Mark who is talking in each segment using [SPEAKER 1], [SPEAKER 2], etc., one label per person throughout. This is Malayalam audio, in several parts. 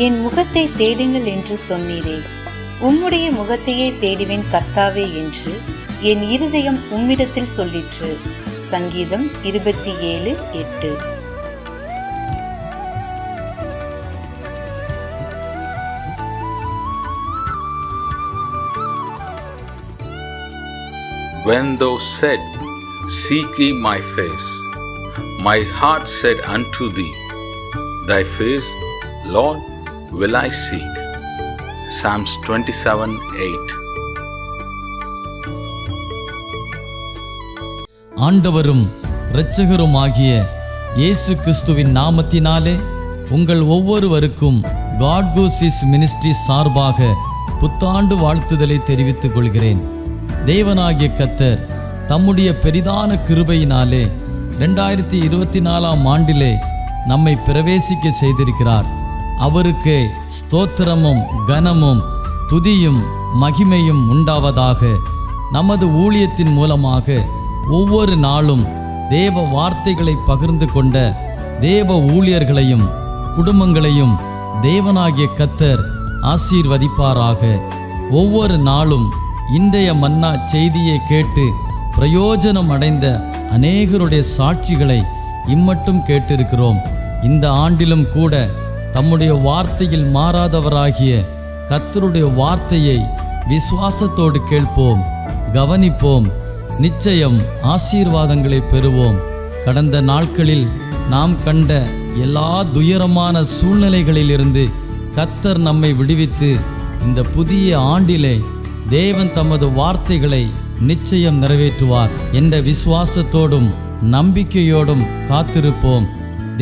[SPEAKER 1] என் முகத்தை தேடுங்கள் என்று சொன்னீரே. உம்முடைய முகத்தையே தேடுவேன் கர்த்தாவே என்று என் இருதயம் உம்மிடத்தில் சொல்லிற்று. சங்கீதம் 27:8.
[SPEAKER 2] When thou said, Seek ye my face, my heart said unto thee, Thy face, Lord, will I seek. Psalms 27:8.
[SPEAKER 3] ஆண்டவரும் இரட்சகருமாகிய இயேசு கிறிஸ்துவின் நாமத்தினாலே உங்கள் ஒவ்வொருவருக்கும் காட் கூசிஸ் மினிஸ்ட்ரி சார்பாக புத்தாண்டு வாழ்த்துதலை தெரிவித்துக் கொள்கிறேன். தேவனாகிய கர்த்தர் தம்முடைய பெரிதான கிருபையினாலே 2024 ஆண்டிலே நம்மை பிரவேசிக்க செய்திருக்கிறார். அவருக்கு ஸ்தோத்திரமும் கனமும் துதியும் மகிமையும் உண்டாவதாக. நமது ஊழியத்தின் மூலமாக ஒவ்வொரு நாளும் தேவ வார்த்தைகளை பகிர்ந்து கொண்ட தேவ ஊழியர்களையும் குடும்பங்களையும் தேவனாகிய கர்த்தர் ஆசீர்வதிப்பாராக. ஒவ்வொரு நாளும் இன்றைய மன்னா செய்தியை கேட்டு பிரயோஜனம் அடைந்த அநேகருடைய சாட்சிகளை இம்மட்டும் கேட்டிருக்கிறோம். இந்த ஆண்டிலும் கூட தம்முடைய வார்த்தையில் மாறாதவராகிய கர்த்தருடைய வார்த்தையை விசுவாசத்தோடு கேட்போம், கவனிப்போம். நிச்சயம் ஆசீர்வாதங்களை பெறுவோம். கடந்த நாட்களில் நாம் கண்ட எல்லா துயரமான சூழ்நிலைகளிலிருந்து கர்த்தர் நம்மை விடுவித்து இந்த புதிய ஆண்டிலே தேவன் தமது வார்த்தைகளை நிச்சயம் நிறைவேற்றுவார் என்ற விசுவாசத்தோடும் நம்பிக்கையோடும் காத்திருப்போம்.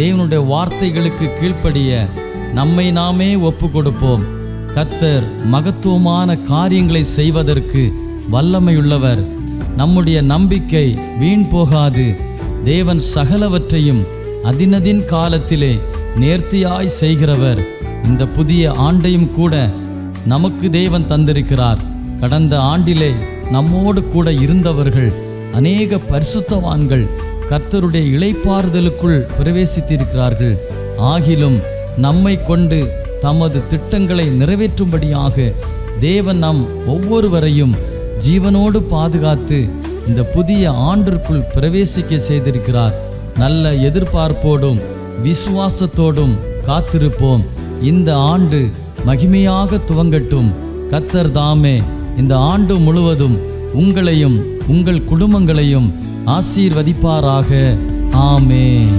[SPEAKER 3] தேவனுடைய வார்த்தைகளுக்கு கீழ்ப்படிய நம்மை நாமே ஒப்பு கொடுப்போம். கர்த்தர் மகத்துவமான காரியங்களை செய்வதற்கு வல்லமையுள்ளவர். நம்முடைய நம்பிக்கை வீண் போகாது. தேவன் சகலவற்றையும் அதினதின் காலத்திலே நேர்த்தியாய் செய்கிறவர். இந்த புதிய ஆண்டையும் கூட நமக்கு தேவன் தந்திருக்கிறார். கடந்த ஆண்டிலே நம்மோடு கூட இருந்தவர்கள் அநேக பரிசுத்தவான்கள் கர்த்தருடைய இளைப்பாறுதலுக்குள் பிரவேசித்திருக்கிறார்கள். ஆகிலும் நம்மை கொண்டு தமது திட்டங்களை நிறைவேற்றும்படியாக தேவன் நம் ஒவ்வொருவரையும் ஜீவனோடு பாதுகாத்து இந்த புதிய ஆண்டிற்குள் பிரவேசிக்க செய்திருக்கிறார். நல்ல எதிர்பார்ப்போடும் விசுவாசத்தோடும் காத்திருப்போம். இந்த ஆண்டு மகிமையாக துவங்கட்டும். கர்த்தர் தாமே இந்த ஆண்டு முழுவதும் உங்களையும் உங்கள் குடும்பங்களையும் ஆசீர்வதிப்பாராக. ஆமென்.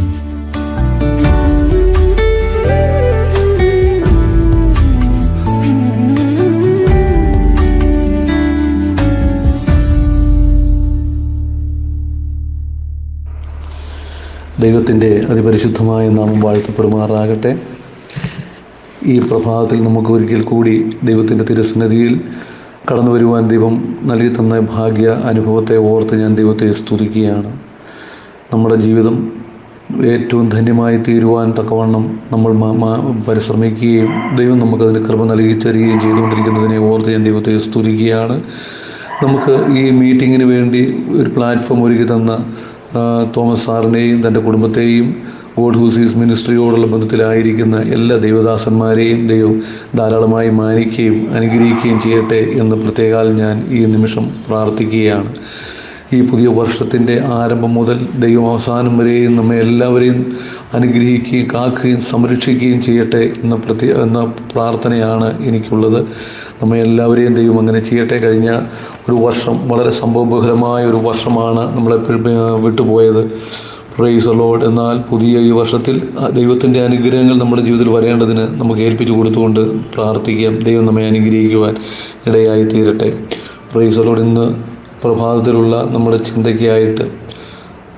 [SPEAKER 4] ദൈവത്തിൻ്റെ അതിപരിശുദ്ധമായ നാമം വാഴ്ത്തപ്പെടുമാറാകട്ടെ. ഈ പ്രഭാതത്തിൽ നമുക്ക് ഒരിക്കൽ കൂടി ദൈവത്തിൻ്റെ തിരുസന്നിധിയിൽ കടന്നു വരുവാൻ ദൈവം നൽകി തന്ന ഭാഗ്യ അനുഭവത്തെ ഓർത്ത് ഞാൻ ദൈവത്തെ സ്തുതിക്കുകയാണ്. നമ്മുടെ ജീവിതം ഏറ്റവും ധന്യമായി തീരുവാൻ തക്കവണ്ണം നമ്മൾ പരിശ്രമിക്കുകയും ദൈവം നമുക്കതിന് കൃപ നൽകി തരികയും ചെയ്തുകൊണ്ടിരിക്കുന്നതിനെ ഓർത്ത് ഞാൻ ദൈവത്തെ സ്തുതിക്കുകയാണ്. നമുക്ക് ഈ മീറ്റിങ്ങിന് വേണ്ടി ഒരു പ്ലാറ്റ്ഫോം ഒരുക്കി തന്ന തോമസ് സാറിനെയും തൻ്റെ കുടുംബത്തെയും ഗോഡ് ഹൂസീസ് മിനിസ്ട്രിയോടുള്ള ബന്ധത്തിലായിരിക്കുന്ന എല്ലാ ദൈവദാസന്മാരെയും ദൈവം ധാരാളമായി മാനിക്കുകയും അനുഗ്രഹിക്കുകയും ചെയ്യട്ടെ എന്ന് പ്രത്യേകാൽ ഞാൻ ഈ നിമിഷം പ്രാർത്ഥിക്കുകയാണ്. ഈ പുതിയ വർഷത്തിൻ്റെ ആരംഭം മുതൽ ദൈവം അവസാനം വരെയും നമ്മെ എല്ലാവരെയും അനുഗ്രഹിക്കുകയും കാക്കുകയും സംരക്ഷിക്കുകയും ചെയ്യട്ടെ എന്ന പ്രാർത്ഥനയാണ് എനിക്കുള്ളത്. നമ്മെ എല്ലാവരെയും ദൈവം അങ്ങനെ ചെയ്യട്ടെ. കഴിഞ്ഞ ഒരു വർഷം വളരെ സംഭവബഹുലമായ ഒരു വർഷമാണ് നമ്മളെ വിട്ടുപോയത്. Price the Lord. എന്നാൽ പുതിയ ഈ വർഷത്തിൽ ദൈവത്തിൻ്റെ അനുഗ്രഹങ്ങൾ നമ്മുടെ ജീവിതത്തിൽ വരേണ്ടതിന് നമുക്ക് ഏൽപ്പിച്ചു കൊടുത്തുകൊണ്ട് പ്രാർത്ഥിക്കാം. ദൈവം നമ്മെ അനുഗ്രഹിക്കുവാൻ ഇടയായി തീരട്ടെ. Price the Lord. ഇന്ന് പ്രഭാതത്തിലുള്ള നമ്മുടെ ചിന്തയ്ക്കായിട്ട്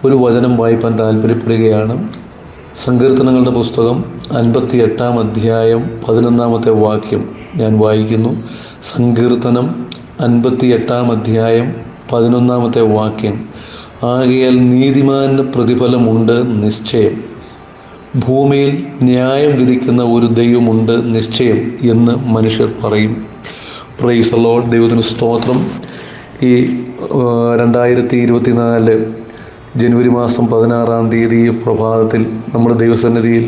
[SPEAKER 4] ഒരു വചനം വായിപ്പാൻ താല്പര്യപ്പെടുകയാണ്. സങ്കീർത്തനങ്ങളുടെ പുസ്തകം 58-ാം അധ്യായം 11-ാമത്തെ വാക്യം ഞാൻ വായിക്കുന്നു. സങ്കീർത്തനം 58-ാം അധ്യായം 11-ാമത്തെ വാക്യം. ആകയാൽ നീതിമാന് പ്രതിഫലമുണ്ട് നിശ്ചയം, ഭൂമിയിൽ ന്യായം വിധിക്കുന്ന ഒരു ദൈവമുണ്ട് നിശ്ചയം എന്ന് മനുഷ്യർ പറയും. Price the Lord. ദൈവത്തിന് സ്തോത്രം. ഈ 2024 ജനുവരി മാസം 16-ാം തീയതി പ്രഭാതത്തിൽ നമ്മുടെ ദൈവസന്നിധിയിൽ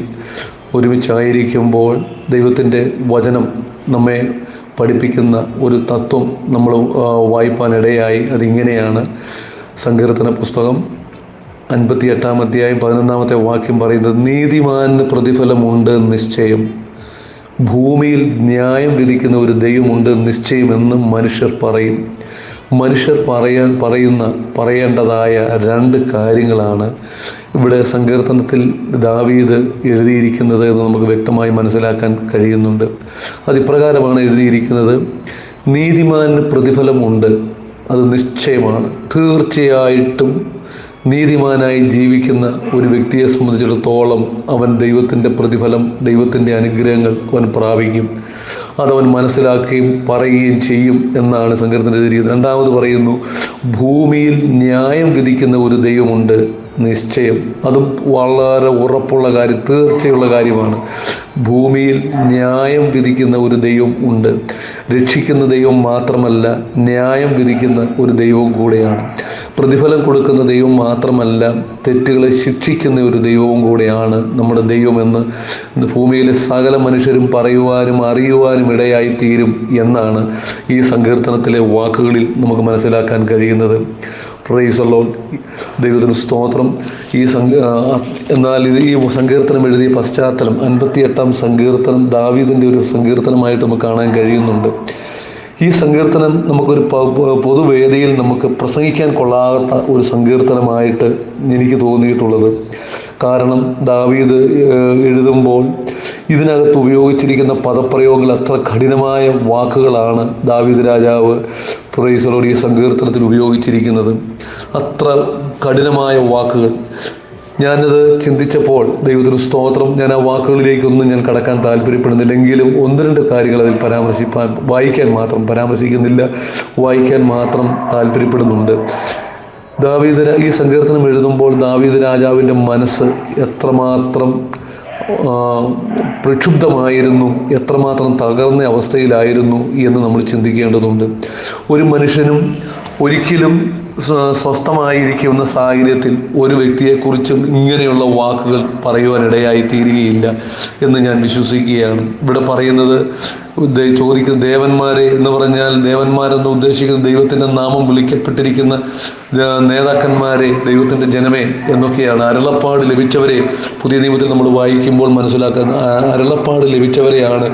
[SPEAKER 4] ഒരുമിച്ചായിരിക്കുമ്പോൾ ദൈവത്തിൻ്റെ വചനം നമ്മെ പഠിപ്പിക്കുന്ന ഒരു തത്വം നമ്മൾ വായിപ്പാനിടയായി. അതിങ്ങനെയാണ്. സങ്കീർത്തന പുസ്തകം 58-ാം അധ്യായം 11-ാമത്തെ വാക്യം പറയുന്നത്, നീതിമാന് പ്രതിഫലമുണ്ട് നിശ്ചയം, ഭൂമിയിൽ ന്യായം വിധിക്കുന്ന ഒരു ദൈവമുണ്ട് നിശ്ചയമെന്ന് മനുഷ്യർ പറയും. മനുഷ്യർ പറയേണ്ടതായ രണ്ട് കാര്യങ്ങളാണ് ഇവിടെ സങ്കീർത്തനത്തിൽ ദാവീദ് എഴുതിയിരിക്കുന്നത് എന്ന് നമുക്ക് വ്യക്തമായി മനസ്സിലാക്കാൻ കഴിയുന്നുണ്ട്. അതിപ്രകാരമാണ് എഴുതിയിരിക്കുന്നത്: നീതിമാന് പ്രതിഫലമുണ്ട്, അത് നിശ്ചയമാണ്. തീർച്ചയായിട്ടും നീതിമാനായി ജീവിക്കുന്ന ഒരു വ്യക്തിയെ സംബന്ധിച്ചിടത്തോളം അവൻ ദൈവത്തിൻ്റെ പ്രതിഫലം, ദൈവത്തിൻ്റെ അനുഗ്രഹങ്ങൾ അവൻ പ്രാപിക്കും. അതവൻ മനസ്സിലാക്കുകയും പറയുകയും ചെയ്യും എന്നാണ് സങ്കീർത്തനത്തിൽ എഴുതിയിരിക്കുന്നത്. രണ്ടാമത് പറയുന്നു, ഭൂമിയിൽ ന്യായം വിധിക്കുന്ന ഒരു ദൈവമുണ്ട് നിശ്ചയം. അതും വളരെ ഉറപ്പുള്ള കാര്യം, തീർച്ചയുള്ള കാര്യമാണ്. ഭൂമിയിൽ ന്യായം വിധിക്കുന്ന ഒരു ദൈവം ഉണ്ട്. രക്ഷിക്കുന്ന ദൈവം മാത്രമല്ല, ന്യായം വിധിക്കുന്ന ഒരു ദൈവവും കൂടെയാണ്. പ്രതിഫലം കൊടുക്കുന്ന ദൈവം മാത്രമല്ല, തെറ്റുകളെ ശിക്ഷിക്കുന്ന ഒരു ദൈവവും കൂടെയാണ് നമ്മുടെ ദൈവമെന്ന് ഭൂമിയിലെ സകല മനുഷ്യരും പറയുവാനും അറിയുവാനും ഇടയായിത്തീരും എന്നാണ് ഈ സങ്കീർത്തനത്തിലെ വാക്കുകളിൽ നമുക്ക് മനസ്സിലാക്കാൻ കഴിയുന്നത്. Price the Lord. ദൈവത്തിന് സ്തോത്രം. എന്നാൽ ഈ സങ്കീർത്തനം എഴുതിയ പശ്ചാത്തലം 58-ാം സങ്കീർത്തനം ദാവീദിൻ്റെ ഒരു സങ്കീർത്തനമായിട്ട് നമുക്ക് കാണാൻ കഴിയുന്നുണ്ട്. ഈ സങ്കീർത്തനം നമുക്കൊരു പൊതുവേദിയിൽ നമുക്ക് പ്രസംഗിക്കാൻ കൊള്ളാത്ത ഒരു സങ്കീർത്തനമായിട്ട് എനിക്ക് തോന്നിയിട്ടുള്ളത്. കാരണം ദാവീദ് എഴുതുമ്പോൾ ഇതിനകത്ത് ഉപയോഗിച്ചിരിക്കുന്ന പദപ്രയോഗങ്ങൾ അത്ര കഠിനമായ വാക്കുകളാണ് ദാവീദ് രാജാവ് പ്രൈസ് ദി ലോർഡ് ഈ സങ്കീർത്തനത്തിൽ ഉപയോഗിച്ചിരിക്കുന്നത്. അത്ര കഠിനമായ വാക്കുകൾ. ഞാനത് ചിന്തിച്ചപ്പോൾ ദൈവത്തിന് സ്തോത്രം, ഞാൻ ആ വാക്കുകളിലേക്കൊന്നും ഞാൻ കടക്കാൻ താല്പര്യപ്പെടുന്നില്ലെങ്കിലും ഒന്ന് രണ്ട് കാര്യങ്ങൾ അതിൽ വായിക്കാൻ മാത്രം താല്പര്യപ്പെടുന്നുണ്ട്. ഈ സങ്കീർത്തനം എഴുതുമ്പോൾ ദാവീദ് രാജാവിൻ്റെ മനസ്സ് എത്രമാത്രം പ്രക്ഷുബ്ധമായിരുന്നു, എത്രമാത്രം തകർന്ന അവസ്ഥയിലായിരുന്നു എന്ന് നമ്മൾ ചിന്തിക്കേണ്ടതുണ്ട്. ഒരു മനുഷ്യനും ഒരിക്കലും സ്വസ്ഥമായിരിക്കുന്ന സാഹചര്യത്തിൽ ഒരു വ്യക്തിയെക്കുറിച്ചും ഇങ്ങനെയുള്ള വാക്കുകൾ പറയുവാനിടയായി തീരുകയില്ല എന്ന് ഞാൻ വിശ്വസിക്കുകയാണ്. ഇവിടെ പറയുന്നത് ചോദിക്കുന്ന ദേവന്മാരെ എന്ന് പറഞ്ഞാൽ, ദേവന്മാരെന്ന് ഉദ്ദേശിക്കുന്ന ദൈവത്തിൻ്റെ നാമം വിളിക്കപ്പെട്ടിരിക്കുന്ന നേതാക്കന്മാരെ, ദൈവത്തിൻ്റെ ജനമേ എന്നൊക്കെയാണ്. അരുളപ്പാട് ലഭിച്ചവരെ പുതിയ നിയമത്തിൽ നമ്മൾ വായിക്കുമ്പോൾ മനസ്സിലാക്കുന്ന അരുളപ്പാട് ലഭിച്ചവരെയാണ്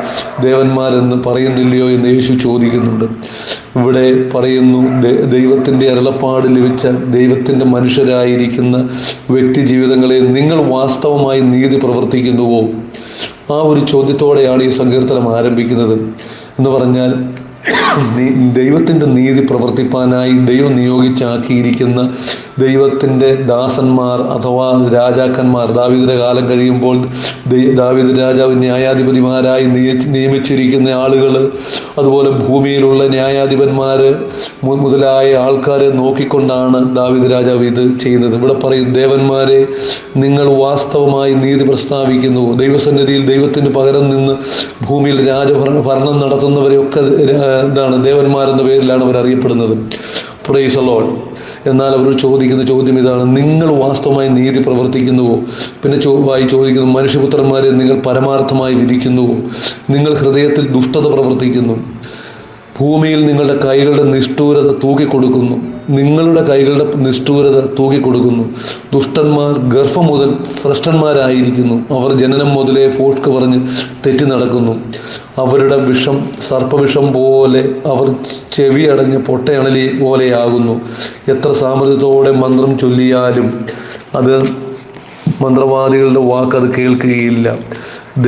[SPEAKER 4] ദേവന്മാരെന്ന് പറയുന്നില്ലയോ എന്ന് യേശു ചോദിക്കുന്നുണ്ട്. ഇവിടെ പറയുന്നു, ദൈവത്തിൻ്റെ അരുളപ്പാട് ലഭിച്ച ദൈവത്തിൻ്റെ മനുഷ്യരായിരിക്കുന്ന വ്യക്തി ജീവിതങ്ങളെ നിങ്ങൾ വാസ്തവമായി നീതി പ്രവർത്തിക്കുന്നുവോ? ആ ഒരു ചോദ്യത്തോടെയാണ് ഈ സങ്കീർത്തനം ആരംഭിക്കുന്നത്. എന്ന് പറഞ്ഞാൽ ദൈവത്തിൻ്റെ നീതി പ്രവർത്തിപ്പാനായി ദൈവം നിയോഗിച്ചാക്കിയിരിക്കുന്ന ദൈവത്തിൻ്റെ ദാസന്മാർ അഥവാ രാജാക്കന്മാർ, ദാവീദിന്റെ കാലം കഴിയുമ്പോൾ ദാവീദ് രാജാവ് ന്യായാധിപതിമാരായി നിയമിച്ചിരിക്കുന്ന ആളുകൾ, അതുപോലെ ഭൂമിയിലുള്ള ന്യായാധിപന്മാർ മുതലായ ആൾക്കാരെ നോക്കിക്കൊണ്ടാണ് ദാവീദ് രാജാവ് ഇത് ചെയ്യുന്നത്. ഇവിടെ പറയും, ദേവന്മാരെ നിങ്ങൾ വാസ്തവമായി നീതി പ്രസ്താവിക്കുന്നു. ദൈവസന്നിധിയിൽ ദൈവത്തിന് പകരം നിന്ന് ഭൂമിയിൽ ഭരണം നടത്തുന്നവരെയൊക്കെ ദേവന്മാരെന്ന പേരിലാണ് അവർ അറിയപ്പെടുന്നത്. Price the Lord. എന്നാൽ അവർ ചോദിക്കുന്ന ചോദ്യം ഇതാണ്: നിങ്ങൾ വാസ്തവമായി നീതി പ്രവർത്തിക്കുന്നുവോ? പിന്നെ ചോദിക്കുന്നു, മനുഷ്യപുത്രന്മാരെ നിങ്ങൾ പരമാർത്ഥമായി വിധിക്കുന്നുവോ? നിങ്ങൾ ഹൃദയത്തിൽ ദുഷ്ടത പ്രവർത്തിക്കുന്നു. ഭൂമിയിൽ നിങ്ങളുടെ കൈകളുടെ നിഷ്ഠൂരത തൂക്കിക്കൊടുക്കുന്നു. ദുഷ്ടന്മാർ ഗർഭം മുതൽ ഭ്രഷ്ടന്മാരായിരിക്കുന്നു. അവർ ജനനം മുതലേ ഫോഷ്ക്ക് പറഞ്ഞ് തെറ്റി നടക്കുന്നു. അവരുടെ വിഷം സർപ്പവിഷം പോലെ, അവർ ചെവിയടഞ്ഞ പൊട്ടയണലി പോലെയാകുന്നു. എത്ര സാമർത്ഥ്യത്തോടെ മന്ത്രം ചൊല്ലിയാലും അത് മന്ത്രവാദികളുടെ വാക്കത് കേൾക്കുകയില്ല.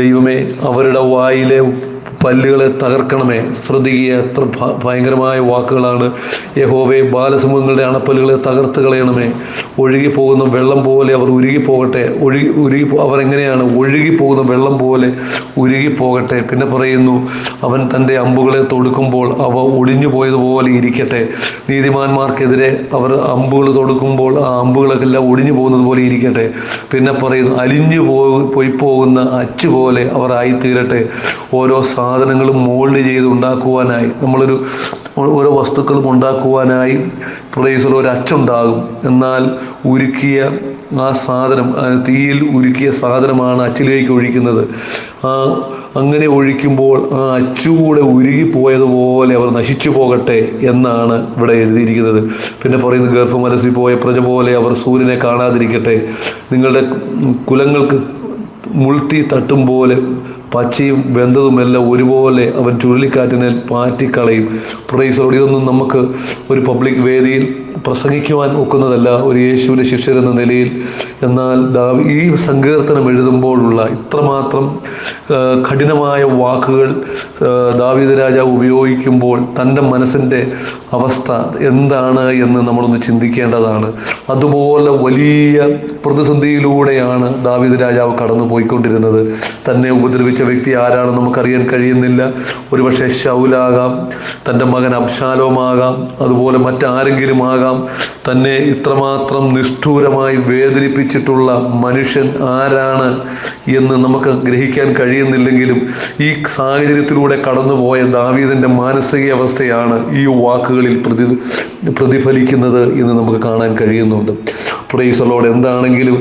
[SPEAKER 4] ദൈവമേ, അവരുടെ വായിലെ പല്ലുകളെ തകർക്കണമേ. ശ്രദ്ധിക്കുക, എത്ര ഭയങ്കരമായ വാക്കുകളാണ്. യഹോവേ, ബാലസിംഹങ്ങളുടെ അണപ്പല്ലുകളെ തകർത്ത് കളയണമേ. ഒഴുകിപ്പോകുന്ന വെള്ളം പോലെ അവർ ഉരുകിപ്പോകട്ടെ. അവരെങ്ങനെയാണ്? ഒഴുകിപ്പോകുന്ന വെള്ളം പോലെ ഉരുകിപ്പോകട്ടെ. പിന്നെ പറയുന്നു, അവൻ തൻ്റെ അമ്പുകളെ തൊടുക്കുമ്പോൾ അവ ഒടിഞ്ഞു പോയതുപോലെ ഇരിക്കട്ടെ. നീതിമാന്മാർക്കെതിരെ അവർ അമ്പുകൾ തൊടുക്കുമ്പോൾ ആ അമ്പുകളെല്ലാം ഒടിഞ്ഞു പോകുന്നത് പോലെ ഇരിക്കട്ടെ. പിന്നെ പറയുന്നു, അലിഞ്ഞു പോയി പോകുന്ന അച്ചുപോലെ അവർ ആയിത്തീരട്ടെ. ഓരോ സാധനങ്ങളും മോൾഡ് ചെയ്ത് ഉണ്ടാക്കുവാനായി, ഓരോ വസ്തുക്കളും ഉണ്ടാക്കുവാനായി പ്രൈസലോ ഒരു അച്ചുണ്ടാകും. എന്നാൽ ഉരുക്കിയ ആ സാധനം, തീയിൽ ഉരുക്കിയ സാധനമാണ് അച്ചിലേക്ക് ഒഴിക്കുന്നത്. അങ്ങനെ ഒഴിക്കുമ്പോൾ ആ അച്ചുകൂടെ ഉരുകിപ്പോയതുപോലെ അവർ നശിച്ചു പോകട്ടെ എന്നാണ് ഇവിടെ എഴുതിയിരിക്കുന്നത്. പിന്നെ പറയുന്നത്, ഗർഭമനസ്സിൽ പോയ പ്രജ പോലെ അവർ സൂര്യനെ കാണാതിരിക്കട്ടെ. നിങ്ങളുടെ കുലങ്ങൾക്ക് മുൾത്തി തട്ടും പോലെ പച്ചയും വെന്തതുമെല്ലാം ഒരുപോലെ അവൻ ചുഴലിക്കാറ്റിനെ പാറ്റിക്കളയും. പ്രൈസോട് ഇതൊന്നും നമുക്ക് ഒരു പബ്ലിക് വേദിയിൽ പ്രസംഗിക്കുവാൻ ഒക്കുന്നതല്ല ഒരു യേശുവിൻ്റെ ശിഷ്യരെന്ന നിലയിൽ. എന്നാൽ ഈ സങ്കീർത്തനം എഴുതുമ്പോഴുള്ള ഇത്രമാത്രം കഠിനമായ വാക്കുകൾ ദാവീദ് രാജാവ് ഉപയോഗിക്കുമ്പോൾ തൻ്റെ മനസ്സിൻ്റെ അവസ്ഥ എന്താണ് എന്ന് നമ്മളൊന്ന് ചിന്തിക്കേണ്ടതാണ്. അതുപോലെ വലിയ പ്രതിസന്ധിയിലൂടെയാണ് ദാവീദ് രാജാവ് കടന്നു പോയിക്കൊണ്ടിരുന്നത്. തന്നെ ഉപദ്രവിച്ച വ്യക്തി ആരാണെന്ന് നമുക്കറിയാൻ കഴിയുന്നില്ല. ഒരുപക്ഷെ ശൗലാകാം, തൻ്റെ മകൻ അബ്ശാലോമാകാം, അതുപോലെ മറ്റാരെങ്കിലും ആകാം. തന്നെ ഇത്രമാത്രം നിഷ്ഠൂരമായി വേദനിപ്പിച്ചിട്ടുള്ള മനുഷ്യൻ ആരാണ് എന്ന് നമുക്ക് ഗ്രഹിക്കാൻ കഴിയുന്നില്ലെങ്കിലും ഈ സാഹചര്യത്തിലൂടെ കടന്നുപോയ ദാവീദിൻ്റെ മാനസിക അവസ്ഥയാണ് ഈ വാക്കുകളിൽ പ്രതിഫലിക്കുന്നത് എന്ന് നമുക്ക് കാണാൻ കഴിയുന്നുണ്ട്. Price the Lord. എന്താണെങ്കിലും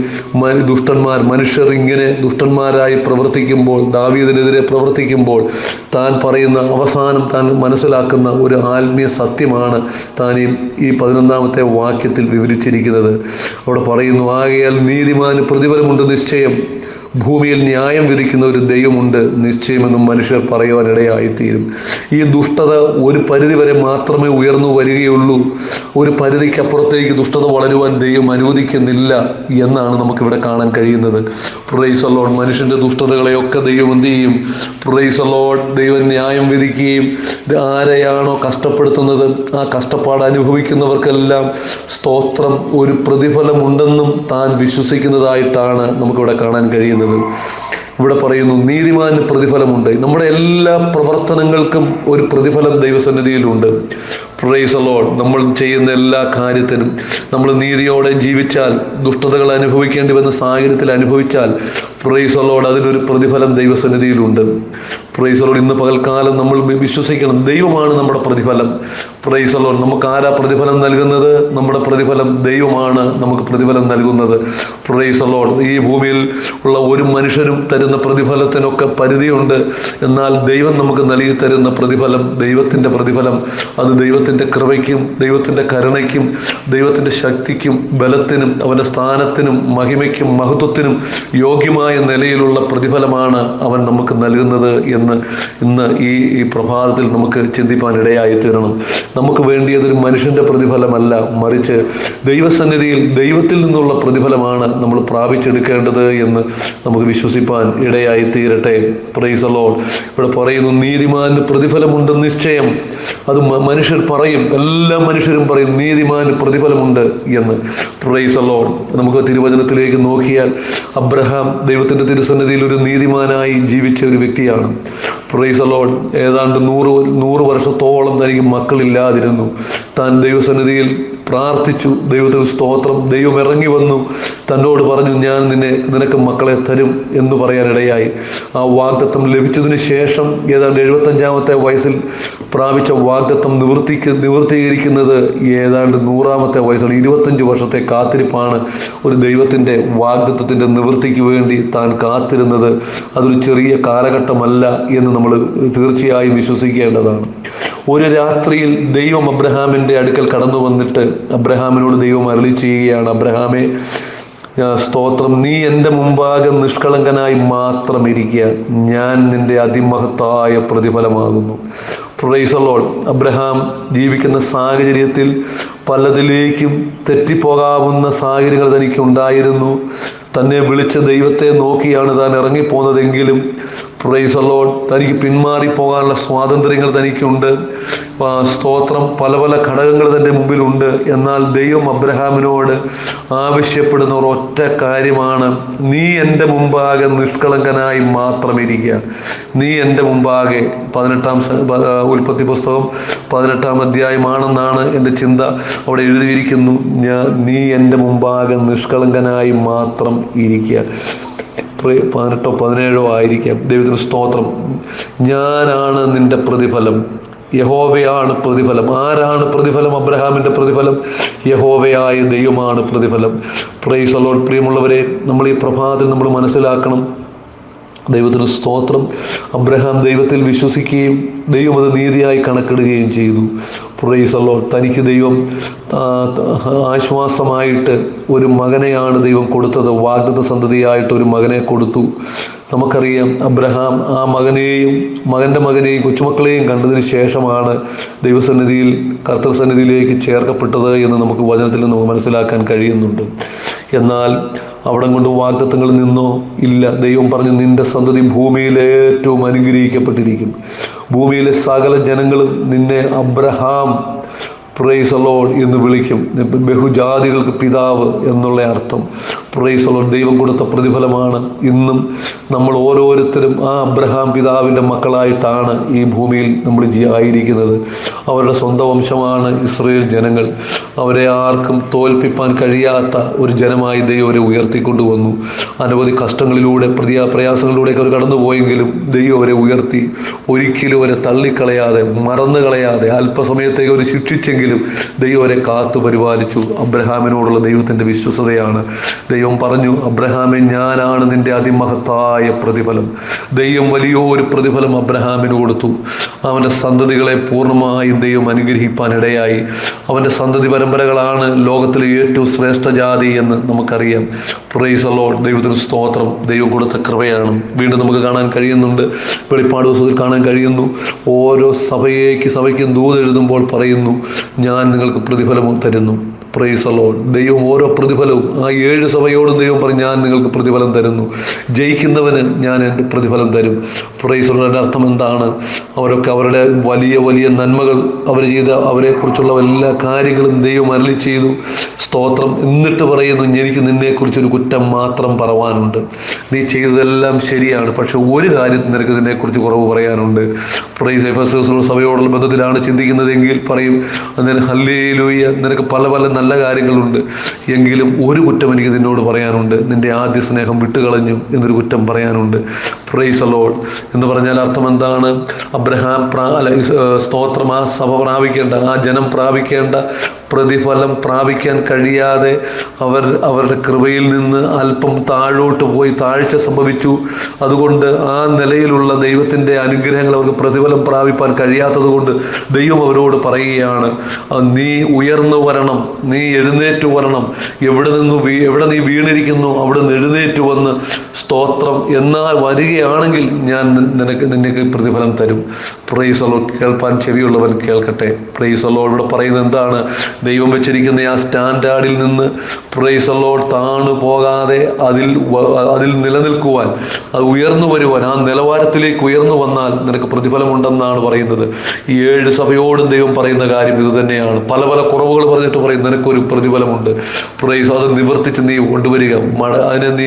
[SPEAKER 4] മനുഷ്യർ ഇങ്ങനെ ദുഷ്ടന്മാരായി പ്രവർത്തിക്കുമ്പോൾ, ദാവീദിനെതിരെ പ്രവർത്തിക്കുമ്പോൾ താൻ പറയുന്ന അവസാനം താൻ മനസ്സിലാക്കുന്ന ഒരു ആത്മീയ സത്യമാണ് താൻ ഈ 11-ാമത്തെ വാക്യത്തിൽ വിവരിച്ചിരിക്കുന്നത്. അവിടെ പറയുന്നു, ആകയാൽ നീതിമാന് പ്രതിഫലമുണ്ട് നിശ്ചയം, ഭൂമിയിൽ ന്യായം വിധിക്കുന്ന ഒരു ദൈവമുണ്ട് നിശ്ചയമെന്നും മനുഷ്യർ പറയുവാനിടയായിത്തീരും. ഈ ദുഷ്ടത ഒരു പരിധിവരെ മാത്രമേ ഉയർന്നു വരികയുള്ളൂ. ഒരു പരിധിക്കപ്പുറത്തേക്ക് ദുഷ്ടത വളരുവാൻ ദൈവം അനുവദിക്കുന്നില്ല എന്നാണ് നമുക്കിവിടെ കാണാൻ കഴിയുന്നത്. Price the Lord. മനുഷ്യൻ്റെ ദുഷ്ടതകളെയൊക്കെ ദൈവം എന്ത് ചെയ്യും? Price the Lord. ദൈവം ന്യായം വിധിക്കുകയും ആരെയാണോ കഷ്ടപ്പെടുത്തുന്നത് ആ കഷ്ടപ്പാട് അനുഭവിക്കുന്നവർക്കെല്ലാം സ്തോത്രം ഒരു പ്രതിഫലമുണ്ടെന്നും താൻ വിശ്വസിക്കുന്നതായിട്ടാണ് നമുക്കിവിടെ കാണാൻ കഴിയുന്നത്. ഇവിടെ പറയുന്നു, നീതിമാന് പ്രതിഫലമുണ്ട്. നമ്മുടെ എല്ലാ പ്രവർത്തനങ്ങൾക്കും ഒരു പ്രതിഫലം ദൈവസന്നിധിയിലുണ്ട്. Price the Lord. നമ്മൾ ചെയ്യുന്ന എല്ലാ കാര്യത്തിനും നമ്മൾ നീതിയോടെ ജീവിച്ചാൽ, ദുഷ്ടതകൾ അനുഭവിക്കേണ്ടി വന്ന സാഹചര്യത്തിൽ അനുഭവിച്ചാൽ, പ്രൈസ് ദി ലോർഡ്, അതിനൊരു പ്രതിഫലം ദൈവസന്നിധിയിലുണ്ട്. Price the Lord. ഇന്ന് പകൽക്കാലം നമ്മൾ വിശ്വസിക്കണം, ദൈവമാണ് നമ്മുടെ പ്രതിഫലം. Price the lord. നമുക്ക് ആരാ പ്രതിഫലം നൽകുന്നത്? നമ്മുടെ പ്രതിഫലം ദൈവമാണ് നമുക്ക് പ്രതിഫലം നൽകുന്നത്. Price the Lord. ഈ ഭൂമിയിൽ ഉള്ള ഒരു മനുഷ്യരും തരുന്ന പ്രതിഫലത്തിനൊക്കെ പരിധിയുണ്ട്. എന്നാൽ ദൈവം നമുക്ക് നൽകി തരുന്ന പ്രതിഫലം, ദൈവത്തിൻ്റെ പ്രതിഫലം, അത് ദൈവത്തിൻ്റെ കൃപയ്ക്കും ദൈവത്തിൻ്റെ കരുണയ്ക്കും ദൈവത്തിൻ്റെ ശക്തിക്കും ബലത്തിനും അവൻ്റെ സ്ഥാനത്തിനും മഹിമയ്ക്കും മഹത്വത്തിനും യോഗ്യമായ നിലയിലുള്ള പ്രതിഫലമാണ് അവൻ നമുക്ക് നൽകുന്നത് എന്ന് ഇന്ന് ഈ പ്രഭാതത്തിൽ നമുക്ക് ചിന്തിപ്പാൻ ഇടയായി തീരണം. നമുക്ക് വേണ്ടിയതൊരു മനുഷ്യൻ്റെ പ്രതിഫലമല്ല, മറിച്ച് ദൈവസന്നിധിയിൽ ദൈവത്തിൽ നിന്നുള്ള പ്രതിഫലമാണ് നമ്മൾ പ്രാപിച്ചെടുക്കേണ്ടത് എന്ന് നമുക്ക് വിശ്വസിപ്പാൻ ഇടയായി തീരട്ടെ. Price the lord. ഇവിടെ പറയുന്നു, നീതിമാന് പ്രതിഫലമുണ്ട് നിശ്ചയം. അത് മനുഷ്യർ പറയും, എല്ലാ മനുഷ്യരും പറയും നീതിമാന് പ്രതിഫലമുണ്ട് എന്ന്. Price the lord. നമുക്ക് തിരുവചനത്തിലേക്ക് നോക്കിയാൽ അബ്രഹാം ദൈവത്തിൻ്റെ തിരുസന്നിധിയിൽ ഒരു നീതിമാനായി ജീവിച്ച ഒരു വ്യക്തിയാണ്. Price the Lord. ഏതാണ്ട് 100 വർഷത്തോളം തനിക്ക് മക്കളില്ലാതിരുന്നു. താൻ ദൈവസന്നിധിയിൽ പ്രാർത്ഥിച്ചു, ദൈവത്തിന് സ്തോത്രം. ദൈവം ഇറങ്ങി വന്നു, തന്നോട് പറഞ്ഞു, ഞാൻ നിനക്ക് മക്കളെ തരും എന്ന് പറയാനിടയായി. ആ വാഗ്ദത്തം ലഭിച്ചതിന് ശേഷം ഏതാണ്ട് 75-ാമത്തെ വയസ്സിൽ പ്രാപിച്ച വാഗ്ദത്തം നിവൃത്തീകരിക്കുന്നത് ഏതാണ്ട് 100-ാമത്തെ വയസ്സാണ്. 25 വർഷത്തെ കാത്തിരിപ്പാണ് ഒരു ദൈവത്തിൻ്റെ വാഗ്ദത്തത്തിൻ്റെ നിവൃത്തിക്ക് വേണ്ടി താൻ കാത്തിരുന്നത്. അതൊരു ചെറിയ കാലഘട്ടമല്ല എന്ന് നമ്മൾ തീർച്ചയായും വിശ്വസിക്കേണ്ടതാണ്. ഒരു രാത്രിയിൽ ദൈവം അബ്രഹാമിൻ്റെ അടുക്കൽ കടന്നു വന്നിട്ട് അബ്രഹാമിനോട് ദൈവം അരുളി ചെയ്യുകയാണ്, അബ്രഹാമേ, സ്തോത്രം, നീ എൻ്റെ മുമ്പാകെ നിഷ്കളങ്കനായി മാത്രം ഇരിക്കുക, ഞാൻ നിൻ്റെ അതിമഹത്തായ പ്രതിഫലമാകുന്നു. Praise the lord. അബ്രഹാം ജീവിക്കുന്ന സാഹചര്യത്തിൽ പലതിലേക്കും തെറ്റിപ്പോകാവുന്ന സാഹചര്യങ്ങൾ തനിക്കുണ്ടായിരുന്നു. തന്നെ വിളിച്ച ദൈവത്തെ നോക്കിയാണ് താൻ ഇറങ്ങിപ്പോന്നതെങ്കിലും പ്രൈസ് ദി ലോർഡ്, തനിക്ക് പിന്മാറിപ്പോകാനുള്ള സ്വാതന്ത്ര്യങ്ങൾ തനിക്കുണ്ട്. സ്തോത്രം. പല പല ഘടകങ്ങൾ തൻ്റെ മുമ്പിലുണ്ട്. എന്നാൽ ദൈവം അബ്രഹാമിനോട് ആവശ്യപ്പെടുന്ന ഒരൊറ്റ കാര്യമാണ്, നീ എൻ്റെ മുമ്പാകെ നിഷ്കളങ്കനായി മാത്രം ഇരിക്കുക. നീ എൻ്റെ മുമ്പാകെ, 18-ാം ഉൽപ്പത്തി പുസ്തകം 18-ാം അധ്യായമാണെന്നാണ് എൻ്റെ ചിന്ത. അവിടെ എഴുതിയിരിക്കുന്നു, നീ എൻ്റെ മുമ്പാകെ നിഷ്കളങ്കനായി മാത്രം ഇരിക്കുക. 18-17 ആയിരിക്കാം. ദൈവത്തിന് സ്തോത്രം. ഞാനാണ് നിന്റെ പ്രതിഫലം, യഹോവയാണ് പ്രതിഫലം. ആരാണ് പ്രതിഫലം? അബ്രഹാമിൻ്റെ പ്രതിഫലം യഹോവയായ ദൈവമാണ് പ്രതിഫലം. Price the Lord. പ്രിയമുള്ളവരെ, നമ്മൾ ഈ പ്രഭാതത്തിൽ നമ്മൾ മനസ്സിലാക്കണം, ദൈവത്തിന് സ്തോത്രം, അബ്രഹാം ദൈവത്തിൽ വിശ്വസിക്കുകയും ദൈവം അത് നീതിയായി കണക്കിടുകയും ചെയ്തു. Price the Lord. തനിക്ക് ദൈവം ആശ്വാസമായിട്ട് ഒരു മകനെയാണ് ദൈവം കൊടുത്തത്. വാഗ്ദത്ത സന്തതിയായിട്ട് ഒരു മകനെ കൊടുത്തു. നമുക്കറിയാം, അബ്രഹാം ആ മകൻ്റെ മകനെയും കൊച്ചുമക്കളെയും കണ്ടതിന് ശേഷമാണ് ദൈവസന്നിധിയിൽ കർത്തൃസന്നിധിയിലേക്ക് ചേർക്കപ്പെട്ടത് എന്ന് നമുക്ക് വചനത്തിൽ നമുക്ക് മനസ്സിലാക്കാൻ കഴിയുന്നുണ്ട്. എന്നാൽ അവിടം കൊണ്ട് വാഗ്ദത്തങ്ങളിൽ നിന്നോ ഇല്ല. ദൈവം പറഞ്ഞു, നിന്റെ സന്തതി ഭൂമിയിലെ ഏറ്റവും അനുഗ്രഹിക്കപ്പെട്ടിരിക്കും. ഭൂമിയിലെ സകല ജനങ്ങളും നിന്നെ അബ്രഹാം പ്രൈസ് ദി ലോർഡ് എന്ന് വിളിക്കും. ബഹുജാതികൾക്ക് പിതാവ് എന്നുള്ള അർത്ഥം. Price the Lord. ദൈവം കൊടുത്ത പ്രതിഫലമാണ് ഇന്നും നമ്മൾ ഓരോരുത്തരും ആ അബ്രഹാം പിതാവിൻ്റെ മക്കളായിട്ടാണ് ഈ ഭൂമിയിൽ നമ്മൾ ആയിരിക്കുന്നത്. അവരുടെ സ്വന്തം വംശമാണ് ഇസ്രായേൽ ജനങ്ങൾ. അവരെ ആർക്കും തോൽപ്പിക്കാൻ കഴിയാത്ത ഒരു ജനമായി ദൈവം അവരെ ഉയർത്തിക്കൊണ്ടുവന്നു. അനവധി കഷ്ടങ്ങളിലൂടെ പ്രയാസങ്ങളിലൂടെയൊക്കെ അവർ കടന്നുപോയെങ്കിലും ദൈവം അവരെ ഉയർത്തി. ഒരിക്കലും അവരെ തള്ളിക്കളയാതെ, മറന്നു കളയാതെ, അല്പസമയത്തേക്ക് അവർ ശിക്ഷിച്ചെങ്കിലും ദൈവം അവരെ കാത്തു പരിപാലിച്ചു. അബ്രഹാമിനോടുള്ള ദൈവത്തിൻ്റെ വിശ്വസതയാണ്. ദൈവം പറഞ്ഞു, അബ്രഹാമേ, ഞാനാണ് നിന്റെ അതിമഹത്തായ പ്രതിഫലം. ദൈവം വലിയൊരു പ്രതിഫലം അബ്രഹാമിന് കൊടുത്തു. അവൻ്റെ സന്തതികളെ പൂർണ്ണമായും ദൈവം അനുഗ്രഹിപ്പാൻ ഇടയായി. അവൻ്റെ സന്തതി പരമ്പരകളാണ് ലോകത്തിലെ ഏറ്റവും ശ്രേഷ്ഠ ജാതി എന്ന് നമുക്കറിയാം. Price the Lord. ദൈവത്തിന് സ്തോത്രം. ദൈവം കൊടുത്ത കൃപയാണ്. വീണ്ടും നമുക്ക് കാണാൻ കഴിയുന്നുണ്ട്, വെളിപ്പാട് പുസ്തകത്തിൽ കാണാൻ കഴിയുന്നു, ഓരോ സഭയ്ക്കും ദൂത് എഴുതുമ്പോൾ പറയുന്നു, ഞാൻ നിങ്ങൾക്ക് പ്രതിഫലം തരുന്നു. Price the Lord. ദൈവം ഓരോ പ്രതിഫലവും ആ 7 സഭയോടും ദൈവം പറഞ്ഞു, ഞാൻ നിങ്ങൾക്ക് പ്രതിഫലം തരുന്നു. ജയിക്കുന്നവന് ഞാൻ എൻ്റെ പ്രതിഫലം തരും. Praise the Lord. അർത്ഥം എന്താണ്? അവരൊക്കെ അവരുടെ വലിയ വലിയ നന്മകൾ അവർ ചെയ്ത അവരെക്കുറിച്ചുള്ള എല്ലാ കാര്യങ്ങളും ദൈവം അരുളി ചെയ്തു. സ്തോത്രം. എന്നിട്ട് പറയുന്നു, എനിക്ക് നിന്നെക്കുറിച്ചൊരു കുറ്റം മാത്രം പറവാനുണ്ട്. നീ ചെയ്തതെല്ലാം ശരിയാണ്, പക്ഷെ ഒരു കാര്യത്തിൽ നിനക്ക് നിന്നെക്കുറിച്ച് കുറവ് പറയാനുണ്ട്. പ്രൈസ് എഫെസോസ് സഭയോടുള്ള ബന്ധത്തിലാണ് ചിന്തിക്കുന്നതെങ്കിൽ പറയും, അതിന് ഹല്ലേലൂയ, നിനക്ക് പല പല നല്ല കാര്യങ്ങളുണ്ട്, എങ്കിലും ഒരു കുറ്റം എനിക്ക് നിന്നോട് പറയാനുണ്ട്. നിന്റെ ആദ്യ സ്നേഹം വിട്ടുകളഞ്ഞു എന്നൊരു കുറ്റം പറയാനുണ്ട്. Price the Lord. എന്ന് പറഞ്ഞാൽ അർത്ഥം എന്താണ്? അബ്രഹാം സ്തോത്രം, ആ സഭ പ്രാപിക്കേണ്ട, ആ ജനം പ്രാപിക്കേണ്ട പ്രതിഫലം പ്രാപിക്കാൻ കഴിയാതെ അവരുടെ കൃപയിൽ നിന്ന് അല്പം താഴോട്ട് പോയി താഴ്ച സംഭവിച്ചു. അതുകൊണ്ട് ആ നിലയിലുള്ള ദൈവത്തിൻ്റെ അനുഗ്രഹങ്ങൾ അവർക്ക് പ്രതിഫലം പ്രാപിപ്പാൻ കഴിയാത്തത് കൊണ്ട് ദൈവം അവരോട് പറയുകയാണ്, നീ ഉയർന്നു വരണം, നീ എഴുന്നേറ്റ് വരണം. എവിടെ നീ വീണിരിക്കുന്നു അവിടെ നിന്ന് എഴുന്നേറ്റ് വന്ന് സ്തോത്രം എന്നാൽ വരികയാണെങ്കിൽ ഞാൻ നിനക്ക് പ്രതിഫലം തരും. Praise the lord. കേൾപ്പാൻ ചെവിയുള്ളവൻ കേൾക്കട്ടെ. Praise the lord. ഇവിടെ പറയുന്നത് എന്താണ്? ദൈവം വെച്ചിരിക്കുന്ന ആ സ്റ്റാൻഡേർഡിൽ നിന്ന് പ്രൈസ് ദി ലോർഡ് താണു പോകാതെ അതിൽ നിലനിൽക്കുവാൻ, അത് ഉയർന്നു വരുവാൻ, ആ നിലവാരത്തിലേക്ക് ഉയർന്നു വന്നാൽ നിനക്ക് പ്രതിഫലമുണ്ടെന്നാണ് പറയുന്നത്. ഈ 7 സഭയോടും ദൈവം പറയുന്ന കാര്യം ഇത് തന്നെയാണ്. പല പല കുറവുകൾ പറഞ്ഞിട്ട് പറയും, നിനക്കൊരു പ്രതിഫലമുണ്ട്. പ്രൈസ്, അത് നിവർത്തിച്ച് നീ കൊണ്ടുവരിക, അതിനെ നീ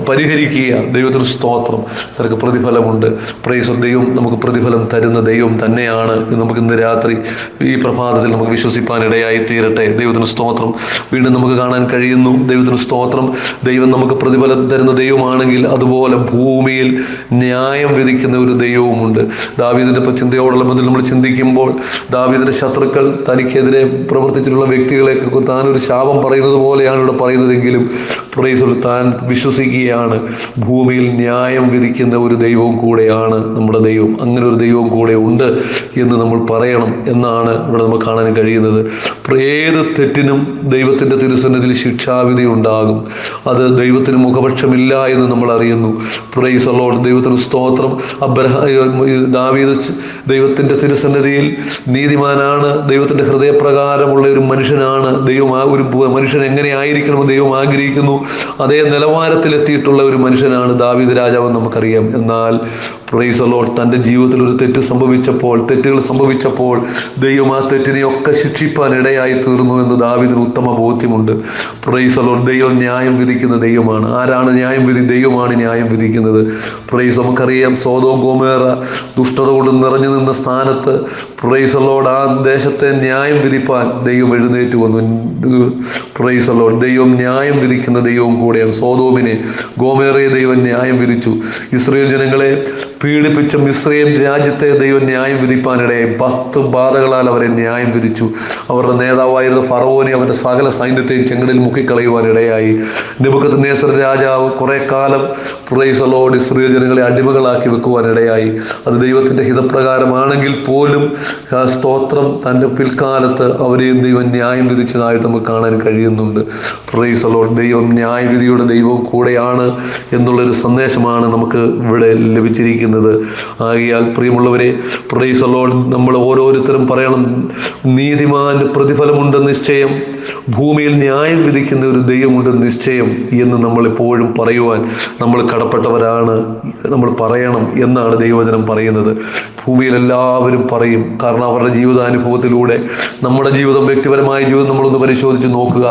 [SPEAKER 4] പരിഹരിക്കുക. ദൈവത്തിന് സ്തോത്രം. നിനക്ക് പ്രതിഫലമുണ്ട്. പ്രൈസ്. ദൈവം നമുക്ക് പ്രതിഫലം തരുന്ന ദൈവം തന്നെയാണ്. നമുക്ക് ഇന്ന് രാത്രി ഈ പ്രഭാതത്തിൽ നമുക്ക് വിശ്വസിപ്പാനിടയായി തീരട്ടെ. ദൈവത്തിന് സ്തോത്രം. വീണ്ടും നമുക്ക് കാണാൻ കഴിയുന്നു, ദൈവത്തിന് സ്തോത്രം, ദൈവം നമുക്ക് പ്രതിഫലം തരുന്ന ദൈവമാണെങ്കിൽ അതുപോലെ ഭൂമിയിൽ ന്യായം വിധിക്കുന്ന ഒരു ദൈവവുമുണ്ട്. ദാവീദിൻ്റെ ചിന്തയോടുള്ള ബന്ധത്തിൽ നമ്മൾ ചിന്തിക്കുമ്പോൾ, ദാവീദിൻ്റെ ശത്രുക്കൾ തനിക്കെതിരെ പ്രവർത്തിച്ചിട്ടുള്ള വ്യക്തികളെ താനൊരു ശാപം പറയുന്നത് പോലെയാണ് ഇവിടെ പറയുന്നതെങ്കിലും പ്രൈസ് താൻ വിശ്വസിക്കുകയാണ്, ഭൂമിയിൽ ന്യായം വിധിക്കുന്ന ഒരു ദൈവവും കൂടെയാണ് നമ്മുടെ ദൈവം. അങ്ങനെ ഒരു ദൈവവും കൂടെ ഉണ്ട് എന്ന് നമ്മൾ പറയണം എന്നാണ് ഇവിടെ നമുക്ക് കാണാൻ കഴിയുന്നത്. ഏത് തെറ്റിനും ദൈവത്തിൻ്റെ തിരുസന്നിധിയിൽ ശിക്ഷാവിധി ഉണ്ടാകും. അത് ദൈവത്തിന് മുഖപക്ഷമില്ല എന്ന് നമ്മൾ അറിയുന്നു. Price the Lord. ദൈവത്തിന് സ്തോത്രം. ദാവീദ് ദൈവത്തിൻ്റെ തിരുസന്നിധിയിൽ നീതിമാനാണ്, ദൈവത്തിൻ്റെ ഹൃദയപ്രകാരമുള്ള ഒരു മനുഷ്യനാണ്. ദൈവം ഒരു മനുഷ്യൻ എങ്ങനെയായിരിക്കണമെന്ന് ദൈവം ആഗ്രഹിക്കുന്നു, അതേ നിലവാരത്തിലെത്തിയിട്ടുള്ള ഒരു മനുഷ്യനാണ് ദാവീദ് രാജാവ് നമുക്കറിയാം. എന്നാൽ പ്രൈസ് ദി ലോർഡ് തൻ്റെ ജീവിതത്തിൽ ഒരു തെറ്റുകൾ സംഭവിച്ചപ്പോൾ ദൈവം ആ തെറ്റിനെയൊക്കെ ശിക്ഷിപ്പാൻ ഇടയായി തീർന്നു എന്ന് ദാവീദിന് ഉത്തമ ബോധ്യമുണ്ട്. Price the Lord. ദൈവം ന്യായം വിധിക്കുന്ന ദൈവമാണ്. ആരാണ് ന്യായം ദൈവമാണ് ന്യായം വിധിക്കുന്നത്. പ്രൈസ്. നമുക്കറിയാം, സോദോം ഗോമോറ ദുഷ്ടത കൊണ്ട് നിറഞ്ഞു നിന്ന സ്ഥാനത്ത് പ്രൈസ് ദി ലോർഡ് ആ ദേശത്തെ ന്യായം വിധിപ്പാൻ ദൈവം എഴുന്നേറ്റ് വന്നു. Price the Lord. ദൈവം ന്യായം വിധിക്കുന്ന ദൈവവും കൂടെയാണ്. സോദോമിനെ ഗോമേറയെ ദൈവം ന്യായം വിധിച്ചു. ഇസ്രായേൽ ജനങ്ങളെ പീഡിപ്പിച്ച മിസ്രയീം രാജ്യത്തെ ദൈവം ന്യായം വിധിപ്പാനിടയായി. 10 ബാധകളാൽ അവരെ ന്യായം വിധിച്ചു. അവരുടെ നേതാവായിരുന്ന ഫറവോനെ അവൻ്റെ സകല സൈന്യത്തെയും ചെങ്കടലിൽ മുക്കിക്കളയുവാനിടയായി. നെബൂഖദ്നേസർ രാജാവ് കുറെ കാലം പ്രൈസ് ദി ലോർഡ് ഇസ്രായേൽ ജനങ്ങളെ അടിമകളാക്കി വെക്കുവാനിടയായി. അത് ദൈവത്തിൻ്റെ ഹിതപ്രകാരമാണെങ്കിൽ പോലും സ്തോത്രം, തൻ്റെ പിൽക്കാലത്ത് അവരെയും ദൈവം ന്യായം വിധിച്ചതായിട്ട് നമുക്ക് കാണാൻ കഴിയുന്നുണ്ട്. Price the Lord. ദൈവം ന്യായവിധിയുടെ ദൈവം കൂടെയാണ് എന്നുള്ളൊരു സന്ദേശമാണ് നമുക്ക് ഇവിടെ ലഭിച്ചിരിക്കുന്നത്. ആകയാൽ പ്രിയമുള്ളവരെ, പ്രൈസ് ദി ലോർഡ്, നമ്മൾ ഓരോരുത്തരും പറയണം, നീതിമാന് പ്രതിഫലമുണ്ട് നിശ്ചയം, ഭൂമിയിൽ ന്യായം വിധിക്കുന്ന ഒരു ദൈവമുണ്ട് നിശ്ചയം എന്ന് നമ്മളെപ്പോഴും പറയുവാൻ നമ്മൾ കടപ്പെട്ടവരാണ്. നമ്മൾ പറയണം എന്നാണ് ദൈവവചനം പറയുന്നത്. ഭൂമിയിൽ എല്ലാവരും പറയും. കാരണം അവരുടെ ജീവിതാനുഭവത്തിലൂടെ നമ്മുടെ ജീവിതം, വ്യക്തിപരമായ ജീവിതം നമ്മളൊന്ന് പരിശോധിച്ച് നോക്കുക.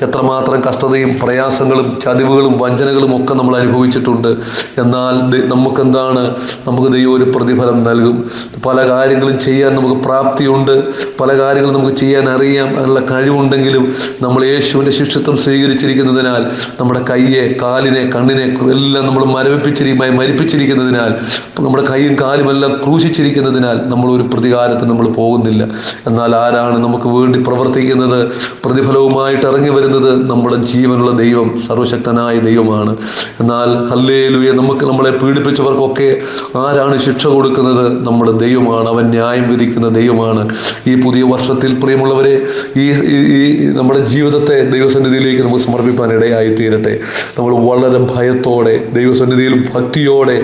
[SPEAKER 4] എത്രമാത്രം കഷ്ടതയും പ്രയാസങ്ങളും ചതിവുകളും വഞ്ചനകളും ഒക്കെ നമ്മൾ അനുഭവിച്ചിട്ടുണ്ട്. എന്നാൽ നമുക്കെന്താണ്? നമുക്ക് ദൈവം ഒരു പ്രതിഫലം നൽകും. പല കാര്യങ്ങളും ചെയ്യാൻ നമുക്ക് പ്രാപ്തിയുണ്ട്, പല കാര്യങ്ങളും നമുക്ക് ചെയ്യാൻ അറിയാം, അതിനുള്ള കഴിവുണ്ടെങ്കിലും നമ്മൾ യേശുവിൻ്റെ ശിഷ്യത്വം സ്വീകരിച്ചിരിക്കുന്നതിനാൽ, നമ്മുടെ കയ്യെ, കാലിനെ, കണ്ണിനെ എല്ലാം നമ്മൾ മരിപ്പിച്ചിരിക്കുന്നതിനാൽ, നമ്മുടെ കൈയും കാലും എല്ലാം ക്രൂശിച്ചിരിക്കുന്നതിനാൽ നമ്മളൊരു പ്രതികാരത്തിന് നമ്മൾ പോകുന്നില്ല. എന്നാൽ ആരാണ് നമുക്ക് വേണ്ടി പ്രവർത്തിക്കുന്നത്? പ്രതിഫലവുമായിട്ട് ഇറങ്ങി വരുന്നത് നമ്മുടെ ജീവനുള്ള ദൈവം, സർവശക്തനായ ദൈവമാണ്. എന്നാൽ ഹല്ലേലൂയ, നമ്മളെ പീഡിപ്പിച്ചവർക്കൊക്കെ ആരാണ് ശിക്ഷ കൊടുക്കുന്നത്? നമ്മുടെ ദൈവമാണ്. അവൻ ന്യായം വിധിക്കുന്ന ദൈവമാണ്. ഈ പുതിയ വർഷത്തിൽ പ്രിയമുള്ളവരെ, ഈ നമ്മുടെ ജീവിതത്തെ ദൈവസന്നിധിയിലേക്ക് നമുക്ക് സമർപ്പിക്കാൻ ഇടയായി തീരട്ടെ. നമ്മൾ വളരെ ഭയത്തോടെ, ദൈവസന്നിധിയിൽ ഭക്തിയോടെ,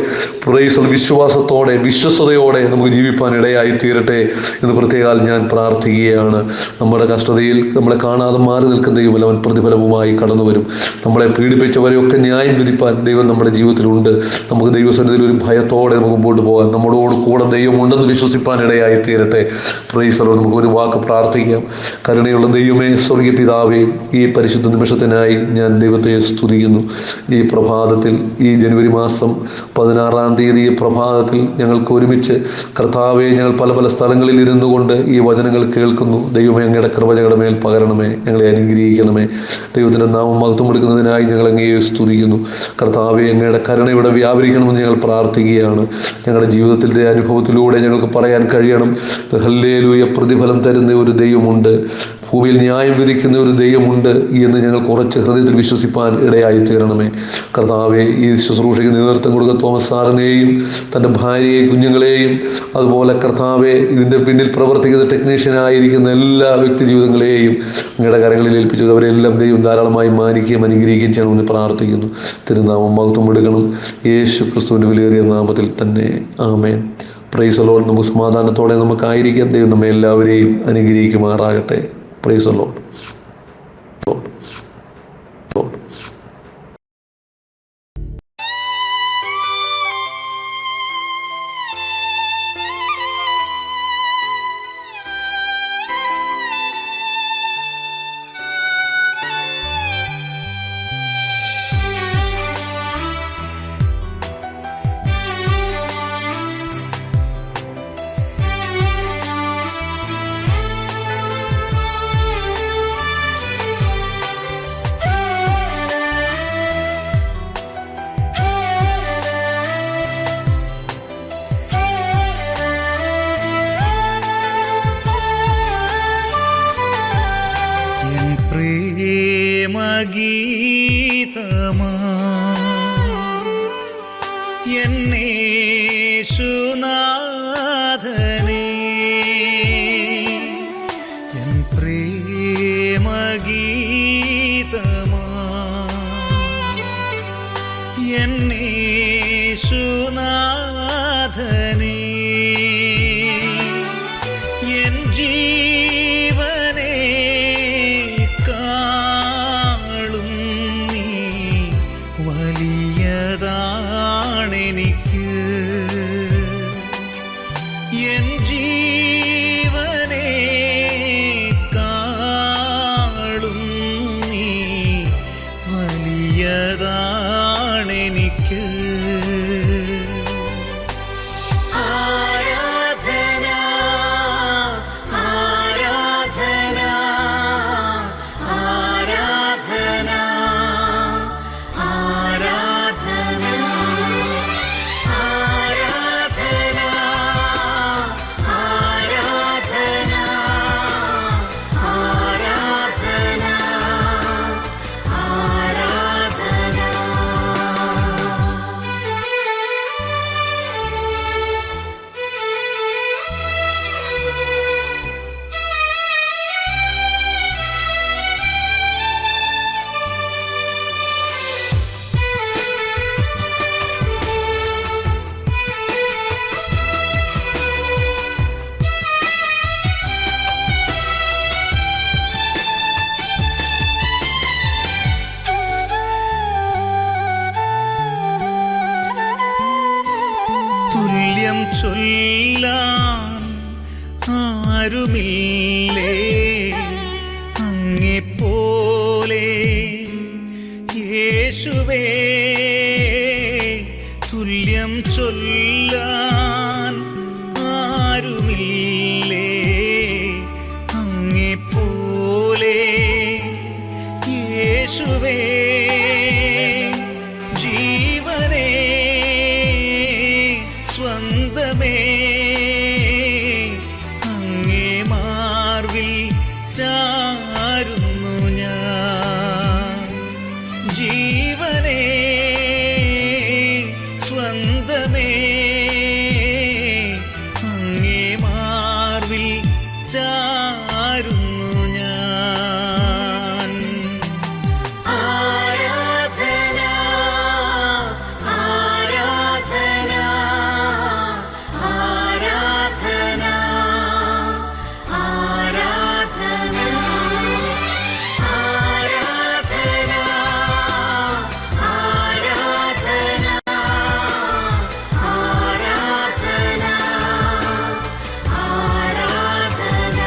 [SPEAKER 4] വിശ്വാസത്തോടെ, വിശ്വസ്തയോടെ നമുക്ക് ജീവിപ്പാൻ ഇടയായി തീരട്ടെ എന്ന് പ്രത്യേകം ഞാൻ പ്രാർത്ഥിക്കുകയാണ്. നമ്മുടെ കഷ്ടതയിൽ നമ്മളെ കാണാതെ മാറി നിൽക്കുന്ന ദൈവം അവൻ പ്രതിഫലവുമായി കടന്നു വരും. നമ്മളെ പീഡിപ്പിച്ചവരെയൊക്കെ ന്യായം വിധിപ്പാൻ ദൈവം നമ്മുടെ ജീവിതത്തിലുണ്ട്. നമുക്ക് ദൈവസന്നിധിയിൽ ഒരു ഭയത്തോടെ നമുക്ക് മുമ്പോട്ട് പോകാൻ, നമ്മളോട് കൂടെ ദൈവമുണ്ടെന്ന് വിശ്വസിപ്പാൻ ഇടയായി തീരട്ടെ. Price the lord. നമുക്ക് ഒരു വാക്ക് പ്രാർത്ഥിക്കാം. കരുണയുള്ള ദൈവമേ, സ്വർഗീയ പിതാവേ, ഈ പരിശുദ്ധ നിമിഷത്തിനായി ഞാൻ ദൈവത്തെ സ്തുതിക്കുന്നു. ഈ പ്രഭാതത്തിൽ, ഈ ജനുവരി മാസം 16-ാം തീയതി പ്രഭാതത്തിൽ ഞങ്ങൾക്ക് ഒരുമിച്ച് കർത്താവെ, ഞങ്ങൾ പല പല സ്ഥലങ്ങളിൽ ഇരുന്നു കൊണ്ട് ഈ വചനങ്ങൾ കേൾക്കുന്നു. ദൈവമേ, അങ്ങയുടെ കൃപ ഞങ്ങളുടെ മേൽ പകരണമേ, ഞങ്ങളെ അനുഗ്രഹിക്കണമേ. ദൈവത്തിൻ്റെ നാമം മഹത്വം എടുക്കുന്നതിനായി ഞങ്ങൾ അങ്ങയെ സ്തുതിക്കുന്നു. കർത്താവെ, അങ്ങയുടെ കരുണ ഇവിടെ വ്യാപരിക്കണമെന്ന് ഞങ്ങൾ പ്രാർത്ഥിക്കുകയാണ്. ഞങ്ങളുടെ ജീവിതത്തിൻ്റെ അനുഭവത്തിലൂടെ ഞങ്ങൾക്ക് പറയാൻ കഴിയണം, ഹല്ലേലൂയ, പ്രതിഫലം തരുന്ന ഒരു ദൈവമുണ്ട്, ഭൂമിയിൽ ന്യായം വിധിക്കുന്ന ഒരു ദൈവമുണ്ട് എന്ന് ഞങ്ങൾ കുറച്ച് ഹൃദയത്തിൽ വിശ്വസിപ്പാൻ ഇടയായി തീരണമേ. കർത്താവെ, ഈ ശുശ്രൂഷയ്ക്ക് നേതൃത്വം കൊടുക്കുന്ന തോമസ് സാറിനെയും തൻ്റെ ഭാര്യയെയും കുഞ്ഞുങ്ങളെയും, അതുപോലെ കർത്താവെ, ഇതിൻ്റെ പിന്നിൽ പ്രവർത്തിക്കുന്ന ടെക്നീഷ്യനായിരിക്കുന്ന എല്ലാ വ്യക്തി ജീവിതങ്ങളെയും അങ്ങയുടെ കരങ്ങളിൽ ഏൽപ്പിച്ചത് അവരെല്ലാം ദൈവം ധാരാളമായി മാനിക്കുകയും അനുഗ്രഹിക്കുകയും ചെയ്യണമെന്ന് പ്രാർത്ഥിക്കുന്നു. തിരുനാമം മഹത്വം എടുക്കണം, യേശു ക്രിസ്തുവിൻ്റെ വിലയേറിയ നാമത്തിൽ തന്നെ. ആമേൻ. Praise the lord. നമുക്ക് സമാധാനത്തോടെ നമുക്കായിരിക്കാം. ദൈവം നമ്മെ എല്ലാവരെയും അനുഗ്രഹിക്കുമാറാകട്ടെ. Praise the lord.
[SPEAKER 5] ഗീതമാ എന്നേശുനാഥനേ, എൻ പ്രേമഗീതമാ എന്നേശുനാഥനേ, എൻ ജീവനേ വലിയതാണെനിക്ക്, എൻ ജീവനേ കാളും നീ വലിയതാണെനിക്ക്. ആരാധന ആരാധന ചൊല്ലാൻ ആരുമില്ലേ അങ്ങെപ്പോലെ യേശുവേ, തുല്യം ചൊല്ലാൻ ആരുമില്ലേ അങ്ങെപ്പോലെ യേശുവേ. ജീവനേ സ്വന്തമേ അങ്ങേ മാർവിൽ ചാരുന്നു ഞാൻ. ജീവനേ സ്വന്തമേ അങ്ങേ മാർവിൽ ചാരുന്നു ഞാൻ.
[SPEAKER 6] ആരാധന ആരാധന ആരാധന ആരാധന ആരാധന ആരാധന ആരാധന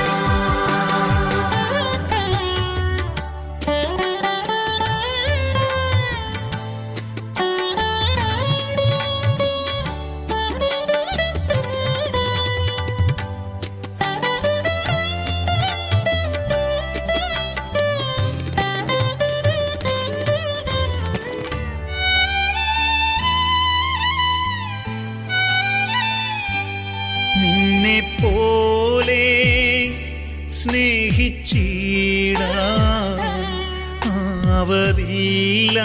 [SPEAKER 5] നിന്നെ പോലെ സ്നേഹിച്ചിടാൻ ആവതില്ല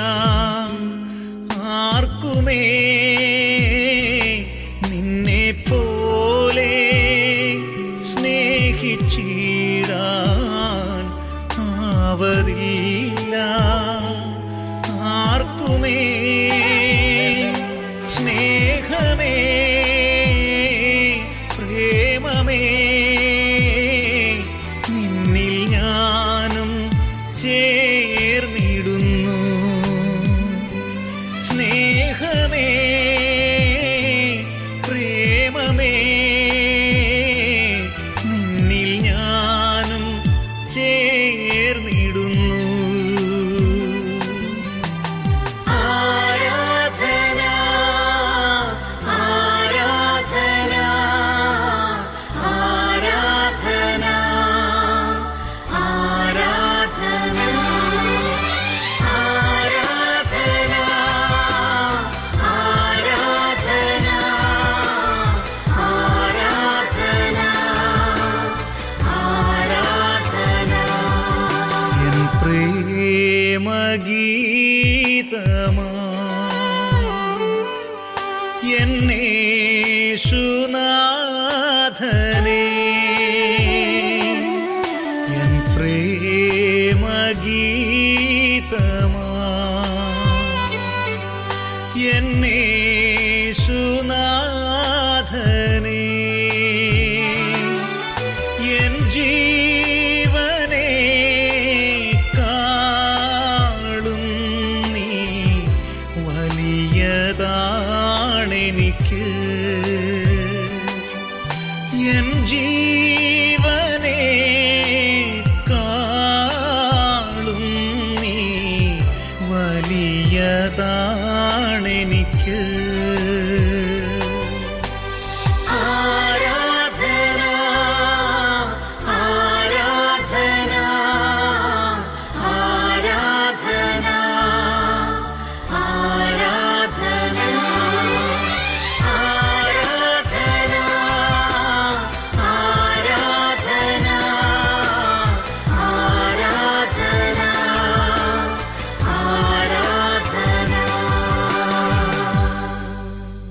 [SPEAKER 5] ആർക്കുമേ. നിന്നെ പോലെ സ്നേഹിച്ചിടാൻ ആവതില്ല ആർക്കുമേ. സ്നേഹമേ പ്രേമമേ നിന്നിൽ ഞാനും ചേർന്നിടുന്നു. സ്നേഹമേ പ്രേമമേ നിന്നിൽ ഞാനും ചേർന്നിടുന്നു.
[SPEAKER 6] ആരാധന ആരാധന ആരാധന ആരാധന ആരാധന ആരാധന ആരാധന ആരാധന.
[SPEAKER 5] എൻ പ്രേമഗീതമാ എന്നേശുനാഥനേ, എൻ പ്രേമഗീതമാ എന്നേശുനാഥനേ. എൻ ജീവനേ കാളും നീ വലിയതാണെനിക്ക്. എൻ ജീവനേ കാളും നീ വലിയതാണെനിക്ക്.